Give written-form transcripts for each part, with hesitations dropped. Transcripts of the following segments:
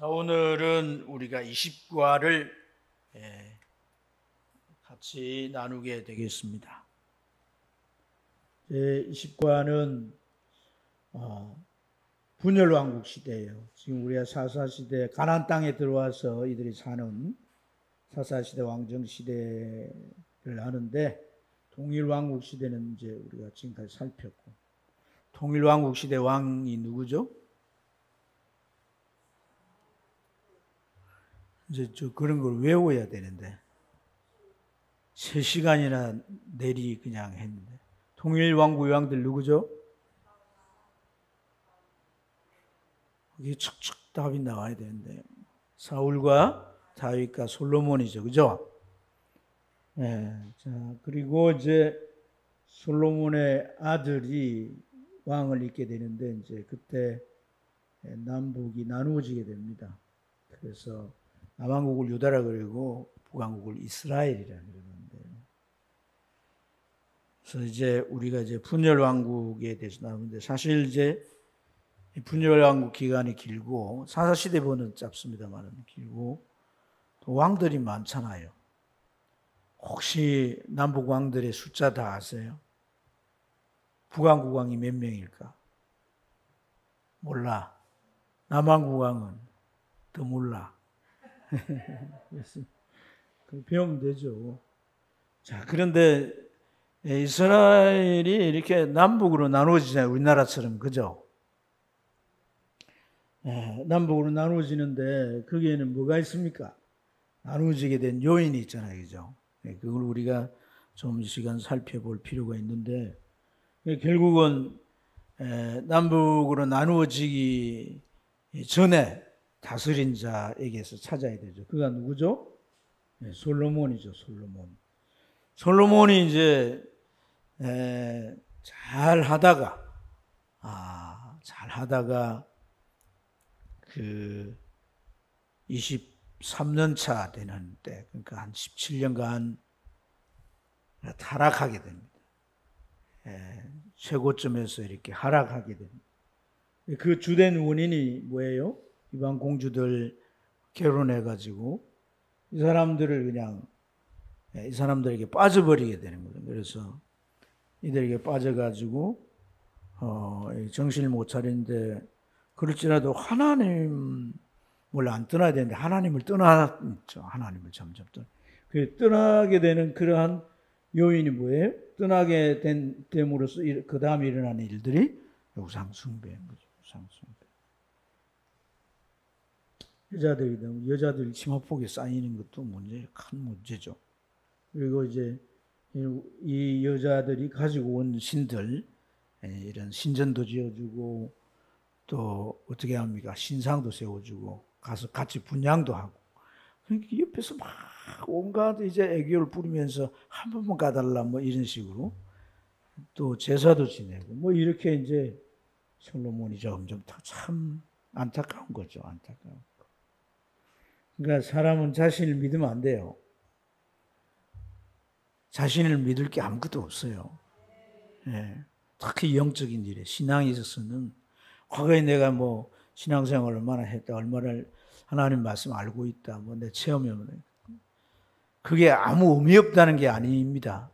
자, 오늘은 우리가 20과를 같이 나누게 되겠습니다. 20과는 분열왕국 시대예요. 지금 우리가 사사시대 가나안 땅에 들어와서 이들이 사는 사사시대 왕정시대를 하는데, 통일왕국 시대는 이제 우리가 지금까지 살폈고, 통일왕국 시대 왕이 누구죠? 이제 그런 걸 외워야 되는데 3시간이나 내리 그냥 했는데, 통일왕국 왕들 누구죠? 이게 척척 답이 나와야 되는데 사울과 다윗과 솔로몬이죠, 그죠? 자, 그리고 이제 솔로몬의 아들이 왕을 잇게 되는데, 이제 그때 남북이 나누어지게 됩니다. 그래서 남한국을 유다라 그러고 북한국을 이스라엘이라 그러는데, 그래서 이제 우리가 이제 분열왕국에 대해서 나오는데, 사실 이제 분열왕국 기간이 길고 사사시대보다는 짧습니다만 길고, 또 왕들이 많잖아요. 혹시 남북 왕들의 숫자 다 아세요? 북한국 왕이 몇 명일까? 몰라. 남한국 왕은 더 몰라. 배우면 되죠. 자, 그런데 이스라엘이 이렇게 남북으로 나누어지잖아요. 우리나라처럼, 그죠? 남북으로 나누어지는데 거기에는 뭐가 있습니까? 나누어지게 된 요인이 있잖아요, 그죠? 그걸 우리가 좀 시간 살펴볼 필요가 있는데, 결국은 남북으로 나누어지기 전에 다스린 자에게서 찾아야 되죠. 그가 누구죠? 솔로몬이죠, 솔로몬. 솔로몬이 이제 잘 하다가 그 23년 차 되는 때, 그러니까 한 17년간 타락하게 됩니다. 최고점에서 이렇게 하락하게 됩니다. 그 주된 원인이 뭐예요? 이방 공주들 결혼해가지고 이 사람들에게 빠져버리게 되는 거예요. 그래서 이들에게 빠져가지고 정신을 못 차리는데, 그럴지라도 하나님을 안 떠나야 되는데 하나님을 떠났죠. 하나님을 점점 떠나게 되는 그러한 요인이 뭐예요? 떠나게 됨으로써 그 다음에 일어나는 일들이 우상숭배인 거죠. 우상숭배. 여자들이 치마폭에 쌓이는 것도 큰 문제죠. 그리고 이제 이 여자들이 가지고 온 신들, 이런 신전도 지어주고, 또 어떻게 합니까? 신상도 세워주고, 가서 같이 분향도 하고, 그러니까 옆에서 막 온갖 이제 애교를 부리면서 한 번만 가달라 뭐 이런 식으로, 또 제사도 지내고 뭐 이렇게 이제 솔로몬이 점점 참 안타까운 거죠. 안타까운 거. 그러니까 사람은 자신을 믿으면 안 돼요. 자신을 믿을 게 아무것도 없어요. 특히 영적인 일에, 신앙에 있어서는, 과거에 내가 뭐 신앙생활을 얼마나 했다, 얼마나 하나님 말씀 알고 있다, 뭐 내 체험이 그게 아무 의미 없다는 게 아닙니다.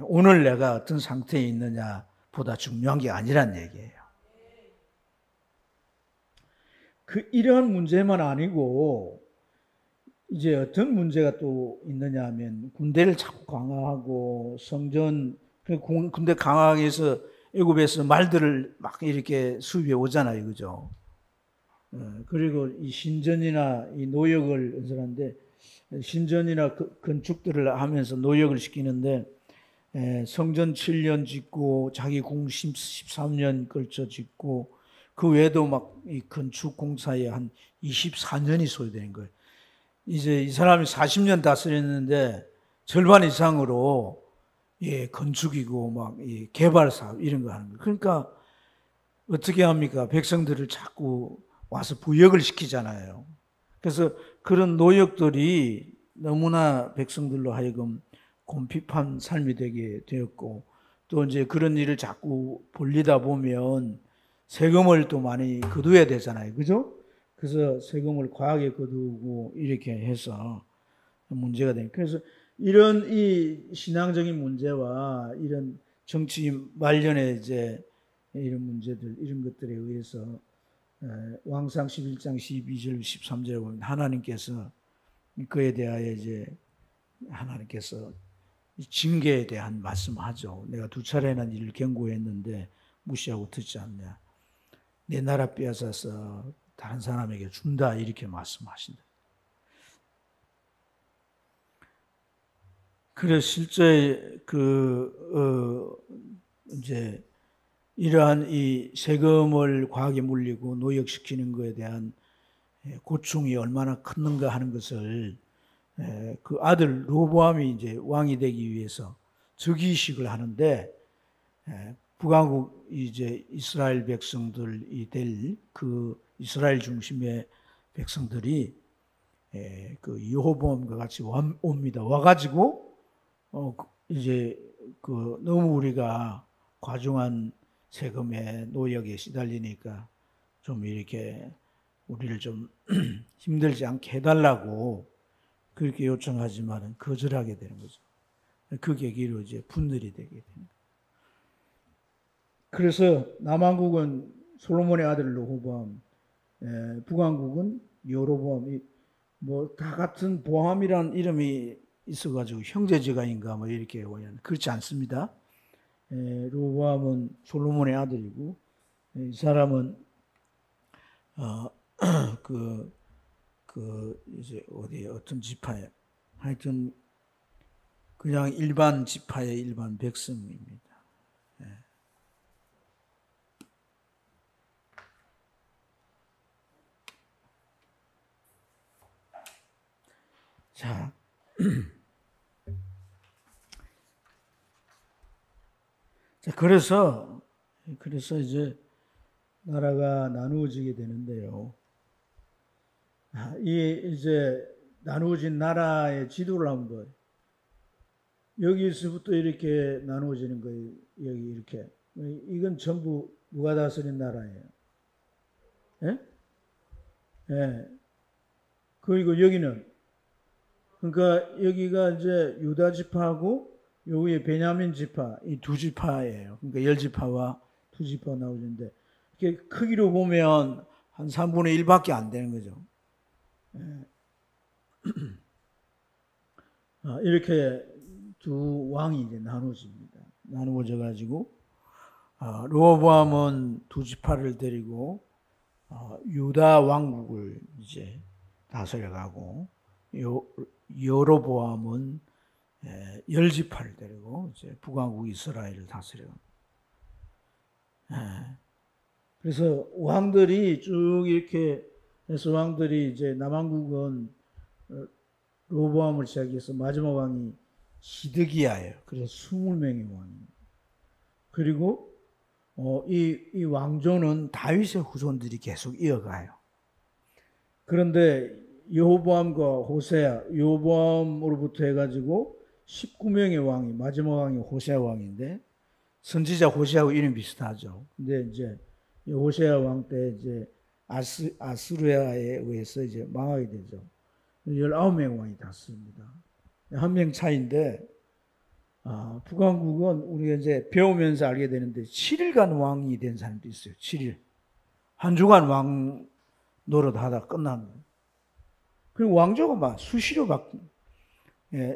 오늘 내가 어떤 상태에 있느냐보다 중요한 게 아니란 얘기예요. 이러한 문제만 아니고 이제 어떤 문제가 또 있느냐 하면, 군대를 자꾸 강화하고 성전, 군대 강화하기 위해서 애굽에서 말들을 막 이렇게 수입해 오잖아요, 그죠? 그리고 이 신전이나 이 노역을 건설하는데, 신전이나 건축들을 하면서 노역을 시키는데, 성전 7년 짓고 자기 공 13년 걸쳐 짓고, 그 외에도 막 이 건축 공사에 한 24년이 소요되는 거예요. 이제 이 사람이 40년 다스렸는데 절반 이상으로 건축이고 막 개발 사업 이런 거 하는 거예요. 그러니까 어떻게 합니까? 백성들을 자꾸 와서 부역을 시키잖아요. 그래서 그런 노역들이 너무나 백성들로 하여금 곰핍한 삶이 되게 되었고, 또 이제 그런 일을 자꾸 벌리다 보면 세금을 또 많이 거둬야 되잖아요, 그죠? 그래서 세금을 과하게 거두고 이렇게 해서 문제가 되는. 그래서 이런 이 신앙적인 문제와 이런 정치 말년의 이제 이런 문제들, 이런 것들에 의해서 왕상 11장 12절 13절에 보면 하나님께서 그에 대하여 이제 하나님께서 징계에 대한 말씀하죠. 내가 2차례나 이를 경고했는데 무시하고 듣지 않냐. 내 나라 빼앗아서 다른 사람에게 준다 이렇게 말씀하신다. 그래서 실제 이제 이러한 이 세금을 과하게 물리고 노역시키는 것에 대한 고충이 얼마나 컸는가 하는 것을 그 아들 로보암이 이제 왕이 되기 위해서 즉위식을 하는데 북왕국 이제 이스라엘 백성들이 될 그 이스라엘 중심의 백성들이 그 여호보암과 같이 옵니다. 와가지고 이제 그 너무 우리가 과중한 세금에 노역에 시달리니까 좀 이렇게 우리를 좀 힘들지 않게 해달라고 그렇게 요청하지만은 거절하게 되는 거죠. 그 계기로 이제 분열이 되게 됩니다. 그래서 남왕국은 솔로몬의 아들 로호보암, 북왕국은 여로보암, 뭐 다 같은 보암이라는 이름이 있어가지고 형제지간인가 뭐 이렇게 오면 그렇지 않습니다. 로보암은 솔로몬의 아들이고 이 사람은 이제 어디 어떤 지파에 하여튼 그냥 일반 지파의 일반 백성입니다. 자, 그래서 이제 나라가 나누어지게 되는데요. 이 이제 나누어진 나라의 지도를 한번 여기서부터 이렇게 나누어지는 거예요. 여기 이렇게 이건 전부 누가 다스린 나라예요. 예? 예. 그리고 여기는 그러니까 여기가 이제 유다 지파하고 여기에 베냐민 지파 이 두 지파예요. 그러니까 10지파와 2지파 나오는데 이렇게 크기로 보면 한 3분의 1밖에 안 되는 거죠. 이렇게 두 왕이 이제 나누어집니다. 나누어져 가지고 르호보암은 2지파를 데리고 유다 왕국을 이제 다스려가고 여로보암은 10지파를 데리고 이제 북왕국 이스라엘을 다스려갑니다. 그래서 왕들이 쭉 이렇게 해서 왕들이 이제 남왕국은 르호보암을 시작해서 마지막 왕이 시드기야예요. 그래서 20명의 왕입니다. 그리고 이 왕조는 다윗의 후손들이 계속 이어가요. 그런데 여호보암과 호세아, 여호보암으로부터 해가지고 19명의 왕이 마지막 왕이 호세아 왕인데 선지자 호세아하고 이름 비슷하죠. 근데 이제 호세아 왕 때 이제 아스루야에 의해서 이제 망하게 되죠. 19명의 왕이 다스립니다. 한 명 차이인데 북왕국은 우리가 이제 배우면서 알게 되는데 7일간 왕이 된 사람도 있어요. 7일. 한 주간 왕 노릇하다 끝납니다. 그리고 왕조가 막 수시로 바뀝니다.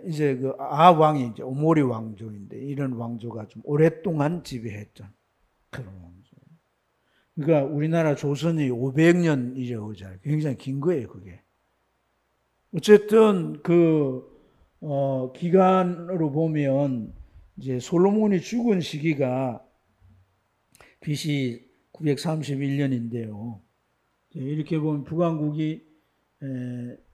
이제 그 왕이 이제 오모리 왕조인데 이런 왕조가 좀 오랫동안 지배했던 그런 왕조. 그러니까 우리나라 조선이 500년 이래오잖아요. 굉장히 긴 거예요, 그게. 어쨌든 기간으로 보면 이제 솔로몬이 죽은 시기가 BC 931년인데요. 이렇게 보면 북왕국이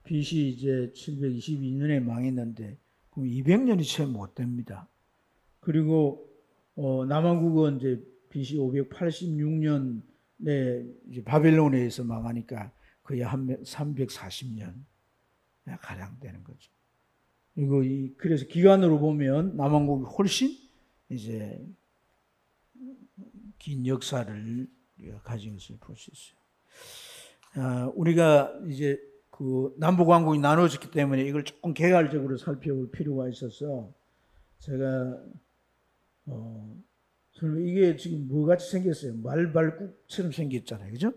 BC 이제 722년에 망했는데 그럼 200년이 채 못 됩니다. 그리고 남왕국은 이제 BC 586년에 이제 바벨론에 의해서 망하니까 거의 한 340년 가량 되는 거죠. 그리고 그래서 기간으로 보면 남왕국이 훨씬 이제 긴 역사를 우리가 가진 것을 볼 수 있어요. 우리가 이제 그 남북왕국이 나눠졌기 때문에 이걸 조금 개괄적으로 살펴볼 필요가 있어서 제가 설마 이게 지금 뭐같이 생겼어요? 말발국처럼 생겼잖아요, 그죠?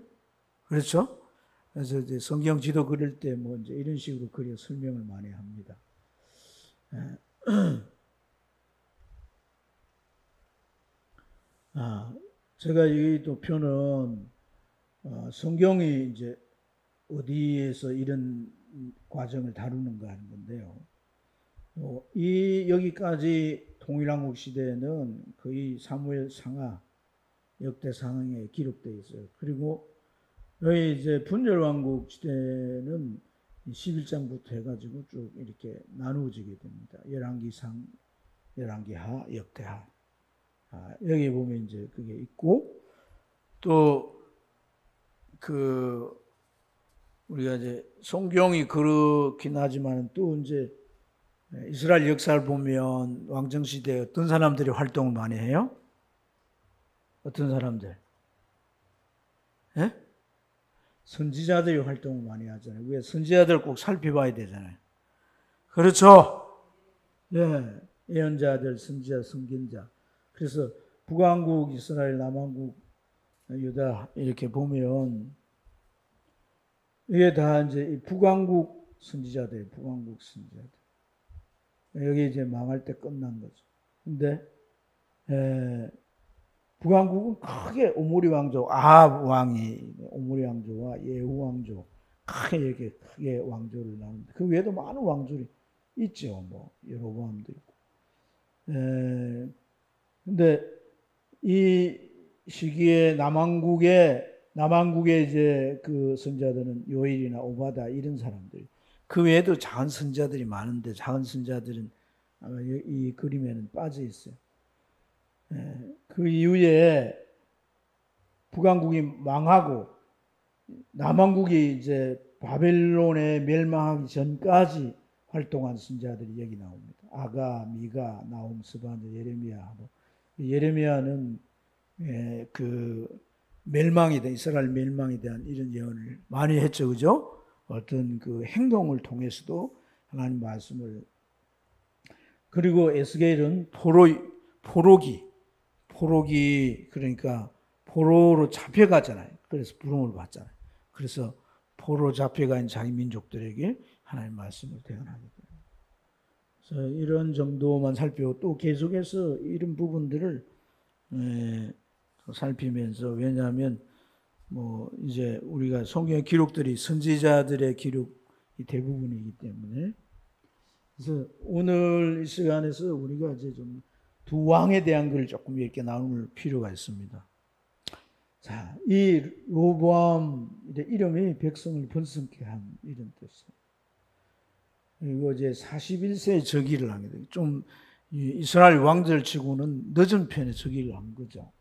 그렇죠? 그래서 이제 성경 지도 그릴 때 뭐 이제 이런 식으로 그려 설명을 많이 합니다. 제가 이 도표는 성경이 이제 어디에서 이런 과정을 다루는가 하는 건데요. 여기까지 통일왕국 시대에는 거의 사무엘 상하, 역대 상하에 기록되어 있어요. 그리고 여기 이제 분열왕국 시대는 11장부터 해가지고 쭉 이렇게 나누어지게 됩니다. 열왕기상, 열왕기하, 역대하. 여기 보면 이제 그게 있고, 또 우리가 이제 성경이 그렇긴 하지만 또 이제 이스라엘 역사를 보면 왕정시대에 어떤 사람들이 활동을 많이 해요? 어떤 사람들? 예? 선지자들이 활동을 많이 하잖아요. 왜 선지자들 꼭 살펴봐야 되잖아요. 그렇죠? 예, 예언자들, 선지자, 선견자. 그래서 북왕국, 이스라엘, 남왕국, 유다 이렇게 보면 이게 다 이제 북왕국 선지자들, 북왕국 선지자들. 여기 이제 망할 때 끝난 거죠. 근데 북왕국은 크게 오므리 왕조, 아합 왕이 오므리 왕조와 예후 왕조 크게 이렇게 크게 왕조를 나누는데 그 외에도 많은 왕조들이 있죠. 뭐 여로보암도 있고. 근데 이 시기에 남왕국의 이제 그 선자들은 요일이나 오바다 이런 사람들. 그 외에도 작은 선자들이 많은데 작은 선자들은 아마 이 그림에는 빠져 있어요. 그 이후에 북왕국이 망하고 남왕국이 이제 바벨론에 멸망하기 전까지 활동한 선자들이 여기 나옵니다. 아가, 미가, 나홈, 스바냐, 예레미야. 예레미야는 그 멸망에 대한 이스라엘 멸망에 대한 이런 예언을 많이 했죠, 그죠? 어떤 그 행동을 통해서도 하나님 말씀을. 그리고 에스겔은 포로기 그러니까 포로로 잡혀가잖아요. 그래서 부름을 받잖아요. 그래서 포로 잡혀간 자기 민족들에게 하나님 말씀을 대언하게 돼요. 그래서 이런 정도만 살펴보고 또 계속해서 이런 부분들을 살피면서, 왜냐하면 뭐 이제 우리가 성경의 기록들이 선지자들의 기록이 대부분이기 때문에, 그래서 오늘 이 시간에서 우리가 이제 좀 두 왕에 대한 걸 조금 이렇게 나눌 필요가 있습니다. 자, 이 로보암 이름이 백성을 번성케 한 이런 뜻이에요. 그리고 이제 41세에 즉위를 하게 돼요. 좀 이스라엘 왕들 치고는 늦은 편에 즉위를 한 거죠.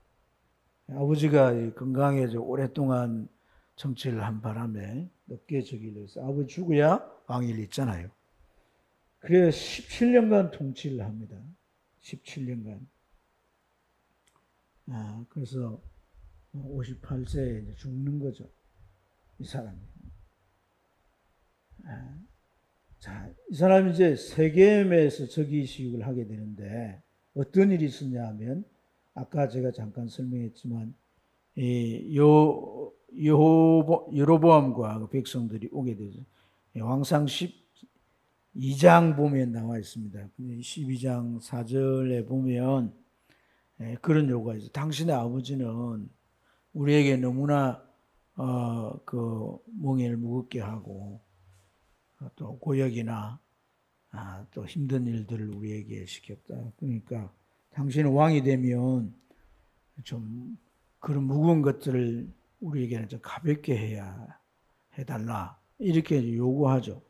아버지가 건강해져 오랫동안 정치를 한 바람에 늦게 즉위를 해서 아버지 죽어야 왕위를 있잖아요. 그래서 17년간 통치를 합니다. 17년간. 그래서 58세에 이제 죽는 거죠. 이 사람이. 자, 이 사람이 이제 세겜에서 즉위식을 하게 되는데 어떤 일이 있었냐 하면, 아까 제가 잠깐 설명했지만 여로보암과 백성들이 오게 되죠. 왕상 12장 보면 나와 있습니다. 12장 4절에 보면 그런 요구가 있어요. 당신의 아버지는 우리에게 너무나 그 멍에를 무겁게 하고 또 고역이나 또 힘든 일들을 우리에게 시켰다. 그러니까 당신은 왕이 되면 좀 그런 무거운 것들을 우리에게는 좀 가볍게 해달라. 이렇게 요구하죠.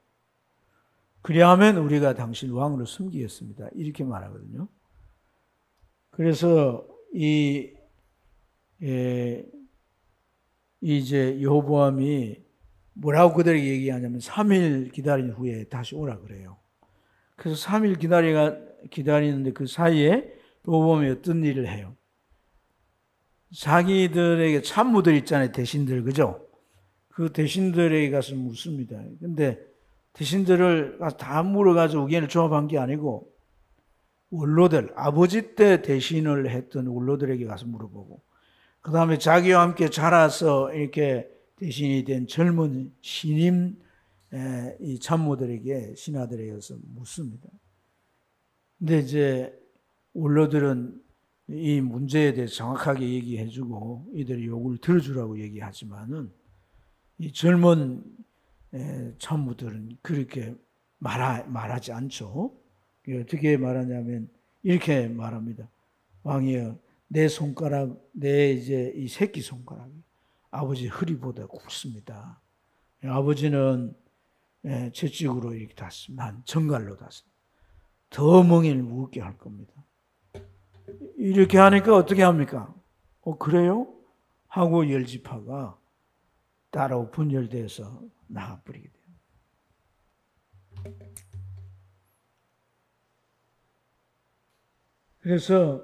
그리하면 우리가 당신 왕으로 섬기겠습니다. 이렇게 말하거든요. 그래서 이제 여호보암이 뭐라고 그들에게 얘기하냐면 3일 기다린 후에 다시 오라 그래요. 그래서 3일 기다리는데 그 사이에 여호보암이 어떤 일을 해요? 자기들에게 참모들 있잖아요. 대신들, 그죠? 그 대신들에게 가서 묻습니다. 근데 대신들을 다 물어가지고 의견을 조합한 게 아니고 원로들, 아버지 때 대신을 했던 원로들에게 가서 물어보고, 그 다음에 자기와 함께 자라서 이렇게 대신이 된 젊은 신임 이 참모들에게, 신하들에게 가서 묻습니다. 근데 이제 원로들은 이 문제에 대해서 정확하게 얘기해주고 이들의 요구를 들어주라고 얘기하지만은 이 젊은 참모들은 그렇게 말하지 않죠. 어떻게 말하냐면 이렇게 말합니다. 왕이여, 내 손가락, 내 이제 이 새끼 손가락이 아버지 허리보다 굵습니다. 아버지는 채찍으로 이렇게 닿습니다. 난 정갈로 닿습니다. 더 멍에를 무겁게 할 겁니다. 이렇게 하니까 어떻게 합니까? 그래요? 하고 열지파가 따로 분열돼서 나가버리게 돼요. 그래서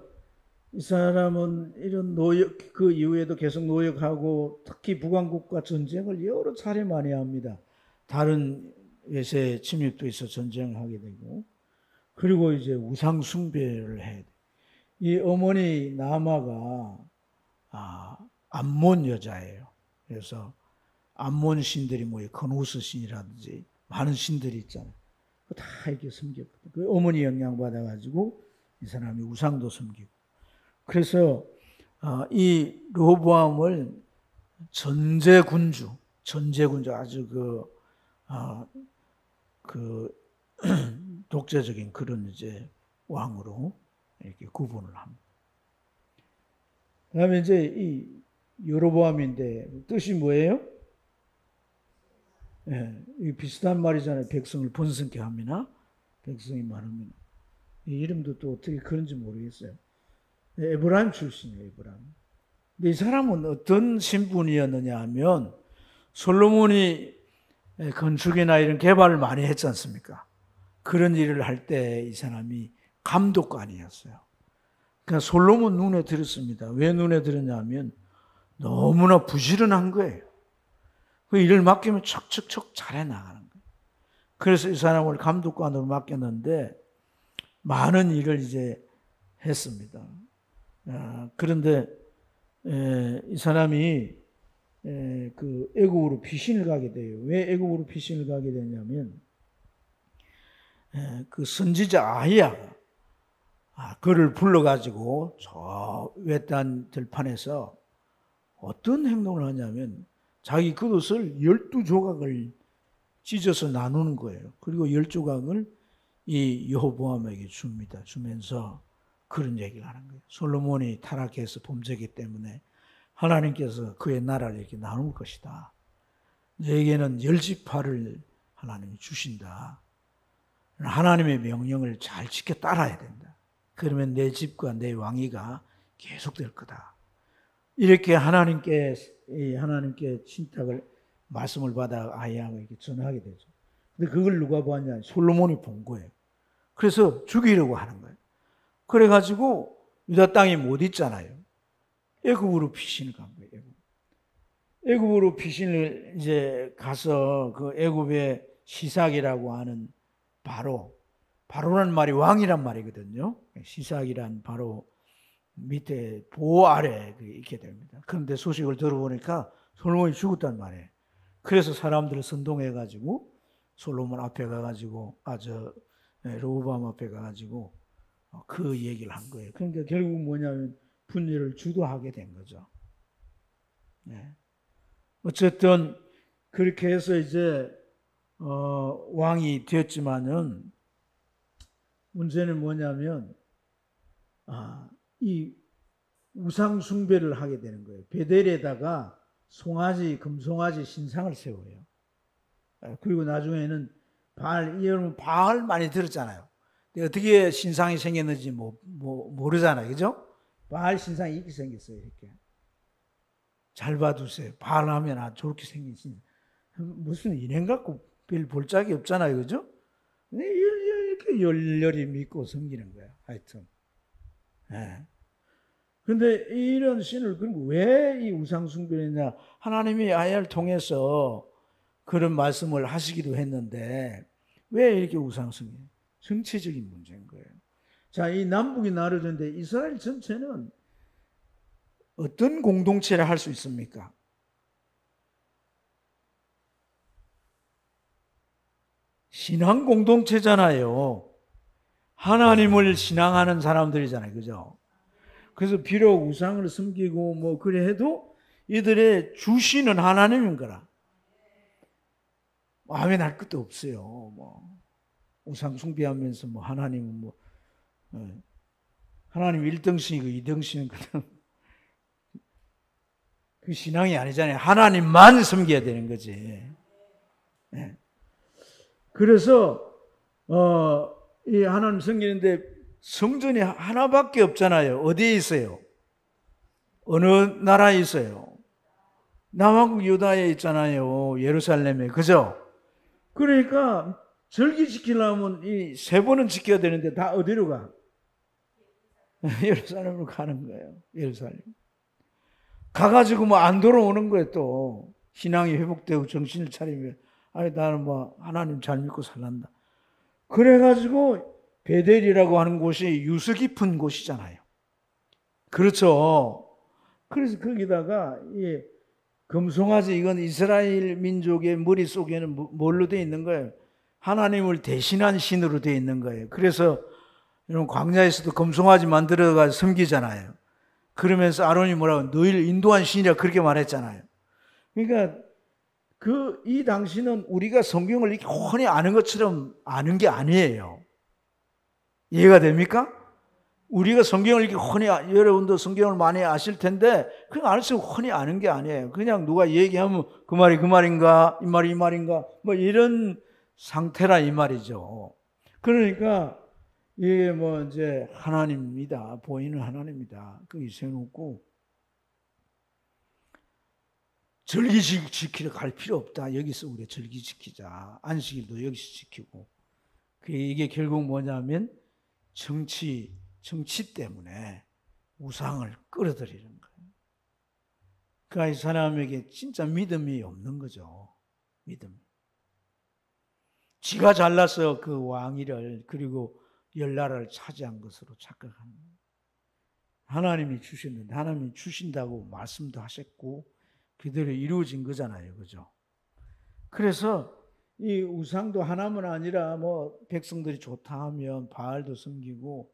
이 사람은 이런 노역, 그 이후에도 계속 노역하고 특히 북왕국과 전쟁을 여러 차례 많이 합니다. 다른 외세 침입도 있어 전쟁하게 되고, 그리고 이제 우상 숭배를 해야 돼. 이 어머니 나아마가 암몬 여자예요. 그래서 암몬 신들이 뭐예요? 건우스 신이라든지 많은 신들이 있잖아요. 다 이렇게 섬겼거든요. 그 어머니 영향 받아가지고 이 사람이 우상도 섬기고. 그래서 이 르호보암을 전제군주 아주 그 독재적인 그런 이제 왕으로 이렇게 구분을 합니다. 그다음에 이제 이 여로보암인데 뜻이 뭐예요? 이 비슷한 말이잖아요. 백성을 번성케 합니다. 백성이 많으면. 이 이름도 또 어떻게 그런지 모르겠어요. 에브라임 출신이에요, 에브라임. 근데 이 사람은 어떤 신분이었느냐 하면 솔로몬이 건축이나 이런 개발을 많이 했지 않습니까? 그런 일을 할 때 이 사람이 감독관이었어요. 그러니까 솔로몬 눈에 들었습니다. 왜 눈에 들었냐면 너무나 부지런한 거예요. 그 일을 맡기면 척척척 잘해 나가는 거예요. 그래서 이 사람을 감독관으로 맡겼는데 많은 일을 이제 했습니다. 그런데 이 사람이 그 애국으로 피신을 가게 돼요. 왜 애국으로 피신을 가게 되냐면 그 선지자 아히야가 그를 불러가지고 저 외딴 들판에서 어떤 행동을 하냐면 자기 겉옷을 12조각을 찢어서 나누는 거예요. 그리고 10조각을 이 여호보암에게 줍니다. 주면서 그런 얘기를 하는 거예요. 솔로몬이 타락해서 범죄기 때문에 하나님께서 그의 나라를 이렇게 나눌 것이다. 너에게는 10지파를 하나님이 주신다. 하나님의 명령을 잘 지켜 따라야 된다. 그러면 내 집과 내 왕위가 계속될 거다. 이렇게 하나님께 신탁을 말씀을 받아 아히야가 이렇게 전하게 되죠. 근데 그걸 누가 보았냐? 솔로몬이 본 거예요. 그래서 죽이려고 하는 거예요. 그래가지고 유다 땅에 못 있잖아요. 애굽으로 피신을 간 거예요. 애굽으로 피신을 이제 가서 그 애굽의 시삭이라고 하는 바로란 말이 왕이란 말이거든요. 시삭이란 바로 밑에 보호 아래 있게 됩니다. 그런데 소식을 들어보니까 솔로몬이 죽었단 말이에요. 그래서 사람들을 선동해가지고 솔로몬 앞에 가가지고 르호보암 앞에 가가지고 그 얘기를 한 거예요. 그러니까 결국 뭐냐면 분열을 주도하게 된 거죠. 네. 어쨌든 그렇게 해서 이제 왕이 되었지만은 문제는 뭐냐면 이 우상 숭배를 하게 되는 거예요. 베델에다가 금송아지 신상을 세워요. 그리고 나중에는 여러분 바알 많이 들었잖아요. 어떻게 신상이 생겼는지 모르잖아요. 그죠? 바알 신상이 이렇게 생겼어요. 이렇게. 잘 봐두세요. 바알 하면 저렇게 생긴 신상. 무슨 인행 같고 별 볼짝이 없잖아요. 그죠? 이렇게 열렬히 믿고 섬기는 거예요. 하여튼. 네. 근데 이런 신을 그럼 왜 이 우상 숭배냐? 하나님이 아이를 통해서 그런 말씀을 하시기도 했는데 왜 이렇게 우상 숭배? 정치적인 문제인 거예요. 자, 이 남북이 나눠졌는데 이스라엘 전체는 어떤 공동체를 할 수 있습니까? 신앙 공동체잖아요. 하나님을 신앙하는 사람들이잖아요. 그죠? 그래서 비록 우상을 섬기고 뭐 그래 해도 이들의 주신은 하나님인 거라. 마음에 날 것도 없어요. 뭐 우상 숭배하면서 뭐 하나님은 뭐 하나님 1등신이고 2등신은 그 신앙이 아니잖아요. 하나님만 섬겨야 되는 거지. 네. 그래서 이 하나님 섬기는데 성전이 하나밖에 없잖아요. 어디에 있어요? 어느 나라에 있어요? 남왕국 유다에 있잖아요. 예루살렘에. 그죠? 그러니까 절기 지키려면 이 세 번은 지켜야 되는데 다 어디로 가? 예루살렘으로 가는 거예요. 예루살렘. 가가지고 뭐 안 돌아오는 거예요. 또 신앙이 회복되고 정신을 차리면 아니 나는 뭐 하나님 잘 믿고 살란다. 그래가지고 베델이라고 하는 곳이 유서 깊은 곳이잖아요. 그렇죠. 그래서 거기다가 이 금송아지 이건 이스라엘 민족의 머릿속에는 뭘로 되어 있는 거예요? 하나님을 대신한 신으로 되어 있는 거예요. 그래서 여러분 광야에서도 금송아지 만들어가 섬기잖아요. 그러면서 아론이 뭐라고 너희를 인도한 신이라 그렇게 말했잖아요. 그러니까 이 당시는 우리가 성경을 이렇게 훤히 아는 것처럼 아는 게 아니에요. 이해가 됩니까? 우리가 성경을 이렇게 훤히, 여러분도 성경을 많이 아실 텐데, 그냥 알수 훤히 아는 게 아니에요. 그냥 누가 얘기하면 그 말이 그 말인가, 이 말이 이 말인가, 뭐 이런 상태라 이 말이죠. 그러니까, 이게 뭐 이제 하나님입니다. 보이는 하나님이다. 거기 세워놓고, 절기 지키러 갈 필요 없다. 여기서 우리가 절기 지키자. 안식일도 여기서 지키고. 이게 결국 뭐냐면 정치 때문에 우상을 끌어들이는 거예요. 그러니까 이 사람에게 진짜 믿음이 없는 거죠. 믿음. 지가 잘나서 그 왕위를 그리고 열나라를 차지한 것으로 착각하는 거예요. 하나님이 주셨는데 하나님이 주신다고 말씀도 하셨고 그대로 이루어진 거잖아요. 그죠? 그래서 이 우상도 하나만 아니라 뭐 백성들이 좋다 하면 바알도 섬기고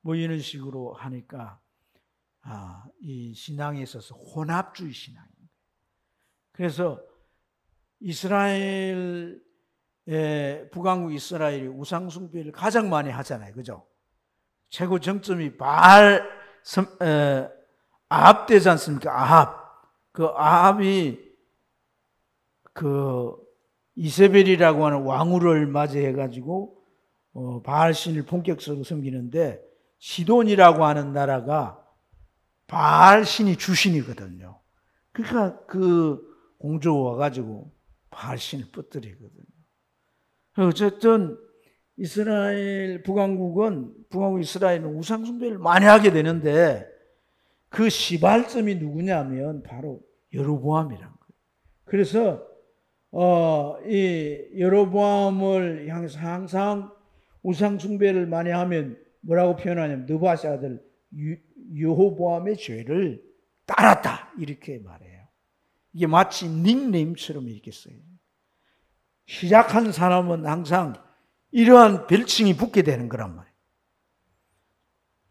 뭐 이런 식으로 하니까 이 신앙에 있어서 혼합주의 신앙입니다. 그래서 이스라엘 북왕국 이스라엘이 우상 숭배를 가장 많이 하잖아요. 그죠? 최고 정점이 바알 아합 되지 않습니까? 아합. 그 아합이 그 이세벨이라고 하는 왕후를 맞이해가지고 바알 신을 본격적으로 섬기는데 시돈이라고 하는 나라가 바알 신이 주신이거든요. 그러니까 그 공주가 와가지고 바알 신을 뻗들이거든요. 어쨌든 이스라엘 북왕국 이스라엘은 우상 숭배를 많이 하게 되는데 그 시발점이 누구냐면 바로 여로보암이란 거예요. 그래서 이 여로보암을 향해서 항상 우상 숭배를 많이 하면 뭐라고 표현하냐면 느바시 아들 여호보암의 죄를 따랐다 이렇게 말해요. 이게 마치 닉네임처럼 이렇게 써요. 시작한 사람은 항상 이러한 별칭이 붙게 되는 거란 말이에요.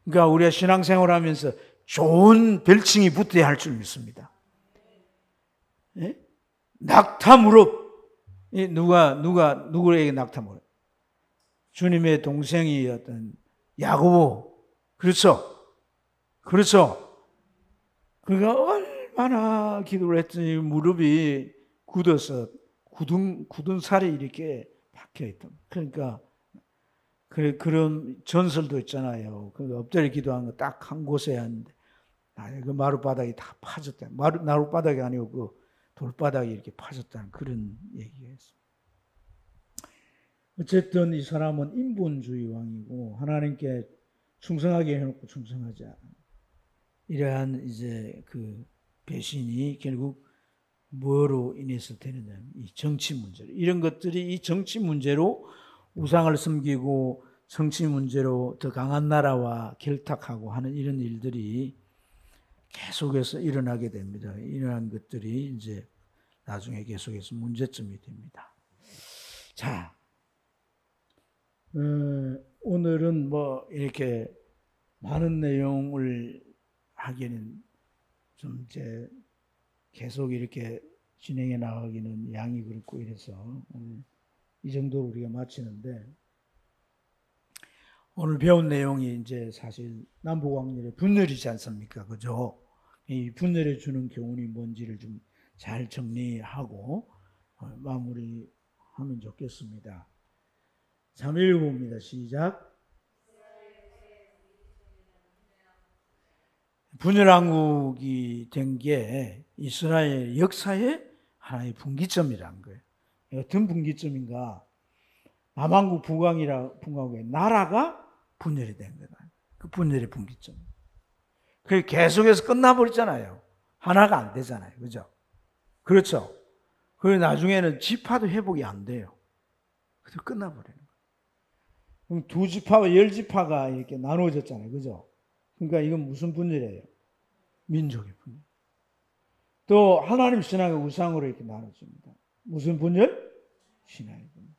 그러니까 우리가 신앙생활하면서 좋은 별칭이 붙어야 할 줄 믿습니다. 예? 낙타 무릎. 누구에게 낙타 무릎? 주님의 동생이었던 야고보. 그렇죠? 그렇죠? 그가 얼마나 기도를 했더니 무릎이 굳어서 굳은 살이 이렇게 박혀있던. 그러니까 그런 전설도 있잖아요. 그 엎드려 기도한 거 딱 한 곳에 하는데 그 마룻바닥이 다 파졌다. 나룻바닥이 아니고 그 돌바닥이 이렇게 파졌다는 그런 얘기였습니다. 어쨌든 이 사람은 인본주의 왕이고 하나님께 충성하게 해놓고 충성하지 않아요. 이러한 이제 그 배신이 결국 뭐로 인해서 되느냐, 이 정치 문제로. 이런 것들이 이 정치 문제로 우상을 섬기고 정치 문제로 더 강한 나라와 결탁하고 하는 이런 일들이 계속해서 일어나게 됩니다. 이러한 것들이 이제 나중에 계속해서 문제점이 됩니다. 자, 오늘은 뭐 이렇게 많은 내용을 하기에는 좀 이제 계속 이렇게 진행해 나가기는 양이 그렇고 이래서 오늘 이 정도로 우리가 마치는데, 오늘 배운 내용이 이제 사실 남북왕렬의 분열이지 않습니까? 그죠? 이 분열에 주는 교훈이 뭔지를 좀 잘 정리하고 마무리하면 좋겠습니다. 3.19입니다. 시작. 분열왕국이 된 게 이스라엘 역사의 하나의 분기점이라는 거예요. 어떤 분기점인가? 남왕국 북왕국의 나라가 분열이 된 거다. 그 분열의 분기점. 그게 계속해서 끝나버렸잖아요. 하나가 안 되잖아요. 그죠? 그렇죠? 그리고 나중에는 지파도 회복이 안 돼요. 그래서 끝나버리는 거예요. 그럼 2지파와 10지파가 이렇게 나누어졌잖아요. 그죠? 그러니까 이건 무슨 분열이에요? 민족의 분열. 또 하나님 신앙의 우상으로 이렇게 나눠집니다. 무슨 분열? 신앙의 분열.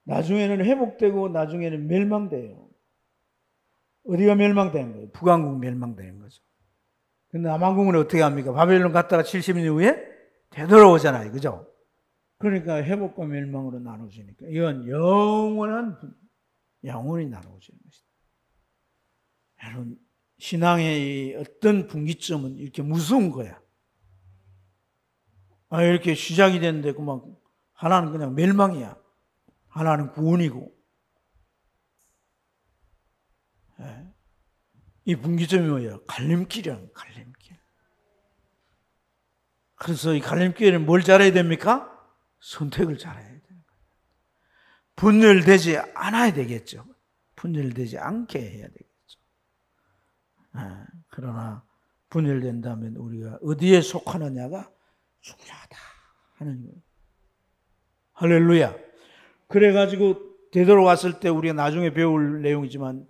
나중에는 회복되고 나중에는 멸망돼요. 어디가 멸망되는 거예요? 북왕국 멸망되는 거죠. 근데 남왕국은 어떻게 합니까? 바벨론 갔다가 70년 후에 되돌아오잖아요. 그죠? 그러니까 회복과 멸망으로 나눠지니까 이건 영원한 영원히 나눠지는 것이다. 여러분, 신앙의 어떤 분기점은 이렇게 무서운 거야. 이렇게 시작이 됐는데 그만 하나는 그냥 멸망이야. 하나는 구원이고. 이 분기점이 뭐예요? 갈림길이라는 갈림길. 그래서 이 갈림길에는 뭘 잘해야 됩니까? 선택을 잘해야 돼요. 분열되지 않아야 되겠죠. 분열되지 않게 해야 되겠죠. 그러나 분열된다면 우리가 어디에 속하느냐가 중요하다 하는 거예요. 할렐루야. 그래가지고 되돌아왔을 때 우리가 나중에 배울 내용이지만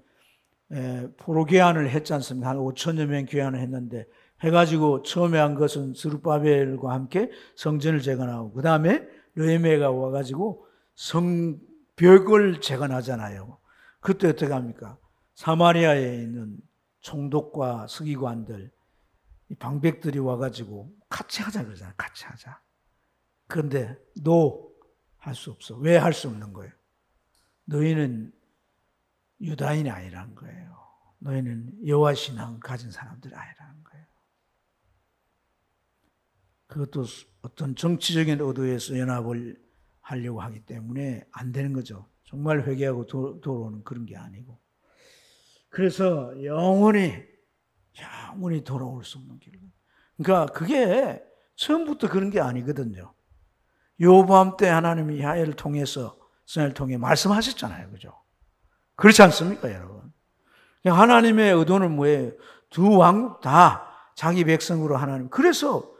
포로 귀환을 했지 않습니까? 한 5천여 명 귀환을 했는데 해가지고 처음에 한 것은 스룹바벨과 함께 성전을 재건하고 그 다음에 느헤미야가 와가지고 성벽을 재건하잖아요. 그때 어떻게 합니까? 사마리아에 있는 총독과 서기관들, 방백들이 와가지고 같이 하자 그러잖아요. 같이 하자. 그런데 너 할 수 없어. 왜 할 수 없는 거예요? 너희는 유다인이 아니라는 거예요. 너희는 여호와 신앙 가진 사람들이 아니라는 거예요. 그것도 어떤 정치적인 의도에서 연합을 하려고 하기 때문에 안 되는 거죠. 정말 회개하고 돌아오는 그런 게 아니고. 그래서 영원히 돌아올 수 없는 길. 그러니까 그게 처음부터 그런 게 아니거든요. 여호보암 때 하나님이 야훼를 통해서 선을 통해 말씀하셨잖아요. 그죠? 그렇지 않습니까, 여러분? 하나님의 의도는 뭐예요? 두 왕국 다 자기 백성으로 하나님. 그래서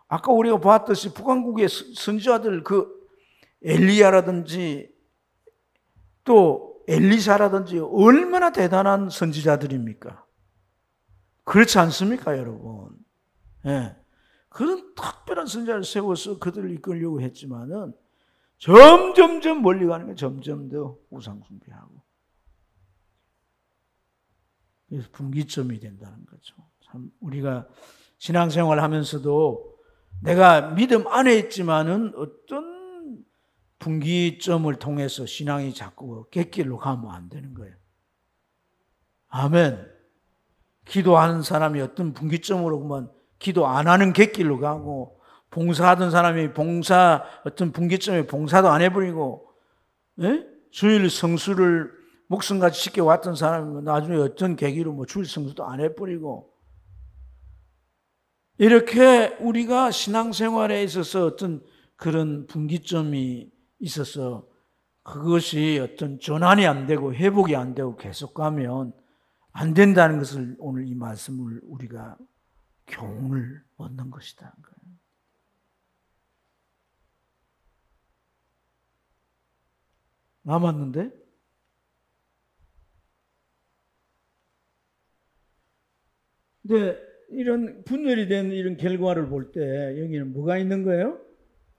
아까 우리가 봤듯이 북왕국의 선지자들 그 엘리야라든지 또 엘리사라든지 얼마나 대단한 선지자들입니까? 그렇지 않습니까, 여러분? 예. 그런 특별한 선지자를 세워서 그들을 이끌려고 했지만은 점점점 멀리 가는 게 점점 더 우상숭배하고. 그래서 분기점이 된다는 거죠. 참 우리가 신앙생활 하면서도 내가 믿음 안에 있지만은 어떤 분기점을 통해서 신앙이 자꾸 객길로 가면 안 되는 거예요. 아멘. 기도하는 사람이 어떤 분기점으로 보면 기도 안 하는 객길로 가고, 봉사하던 사람이 어떤 분기점에 봉사도 안 해버리고, 주일 성수를 목숨같이 지켜왔던 사람이 나중에 어떤 계기로 주일 성수도 안 해버리고, 이렇게 우리가 신앙생활에 있어서 어떤 그런 분기점이 있어서 그것이 어떤 전환이 안 되고 회복이 안 되고 계속 가면 안 된다는 것을 오늘 이 말씀을 우리가 교훈을 얻는 것이다. 남았는데? 근데 이런 분열이 된 이런 결과를 볼 때 여기는 뭐가 있는 거예요?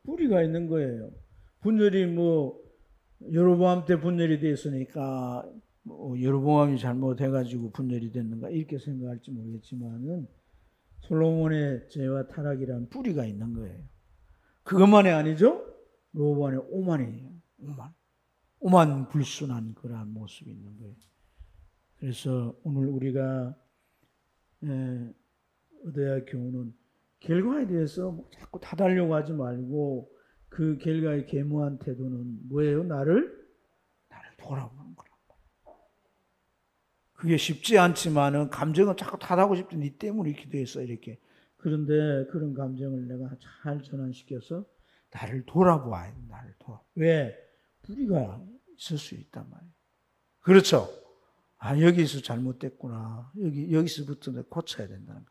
뿌리가 있는 거예요. 분열이 여로보암 때 분열이 됐으니까 여로보암이 잘못해가지고 분열이 됐는가 이렇게 생각할지 모르겠지만은 솔로몬의 죄와 타락이라는 뿌리가 있는 거예요. 그것만이 아니죠? 로보암의 오만이에요. 오만 불순한 그러한 모습이 있는 거예요. 그래서 오늘 우리가 얻어야 할 교훈은 결과에 대해서 자꾸 다달려고 하지 말고 그 결과에 계무한 태도는 뭐예요? 나를 돌아보는 거란 말이에요. 그게 쉽지 않지만은 감정은 자꾸 탓하고 싶지 네 때문에 이렇게 됐어 이렇게. 그런데 그런 감정을 내가 잘 전환시켜서 나를 돌아봐야 돼. 왜? 뿌리가 있을 수 있단 말이에요. 그렇죠? 여기서 잘못됐구나. 여기서부터 내가 고쳐야 된다는 거.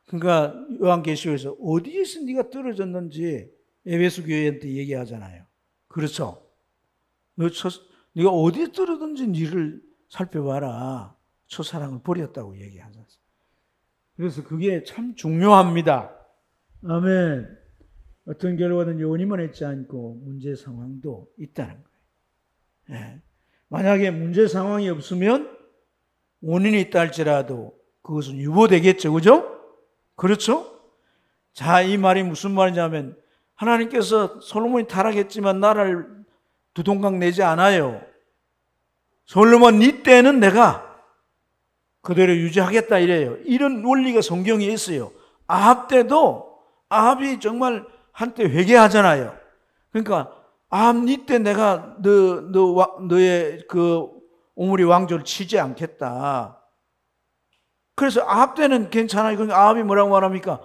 그러니까 요한계시록에서 어디에서 네가 떨어졌는지 에베소 교회한테 얘기하잖아요. 그렇죠? 네가 어디에 떨어졌는지 니를 살펴봐라. 첫사랑을 버렸다고 얘기하잖아요. 그래서 그게 참 중요합니다. 아멘. 어떤 결과든 원인만 있지 않고 문제 상황도 있다는 거예요. 예. 만약에 문제 상황이 없으면 원인이 있다 할지라도 그것은 유보되겠죠. 그죠? 그렇죠? 자, 이 말이 무슨 말이냐면 하나님께서 솔로몬이 타락했지만 나라를 두동강 내지 않아요. 솔로몬 네 때는 내가 그대로 유지하겠다 이래요. 이런 원리가 성경에 있어요. 아합 때도 아합이 정말 한때 회개하잖아요. 그러니까 아합 네 때 내가 너의 그 오므리 왕조를 치지 않겠다. 그래서 아합 때는 괜찮아요. 그러니까 아합이 뭐라고 말합니까?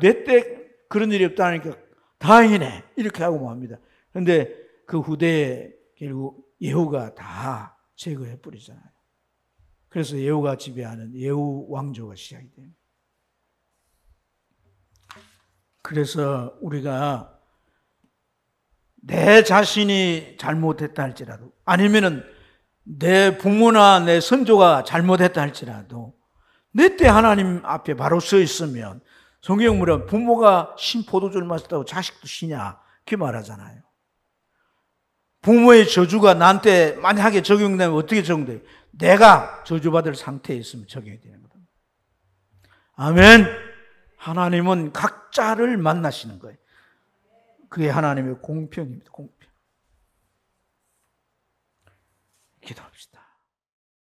내 때 그런 일이 없다니까 다행이네. 이렇게 하고 맙니다. 그런데 그 후대에 결국 예후가 다 제거해 버리잖아요. 그래서 예후가 지배하는 예후 왕조가 시작이 됩니다. 그래서 우리가 내 자신이 잘못했다 할지라도 아니면은 내 부모나 내 선조가 잘못했다 할지라도 내 때 하나님 앞에 바로 서 있으면 성경 뭐라 부모가 신 포도주를 마셨다고 자식도 쉬냐 그렇게 말하잖아요. 부모의 저주가 나한테 만약에 적용되면 어떻게 적용돼요? 내가 저주받을 상태에 있으면 적용이 되는 거다. 아멘. 하나님은 각자를 만나시는 거예요. 그게 하나님의 공평입니다. 공평. 기도합시다.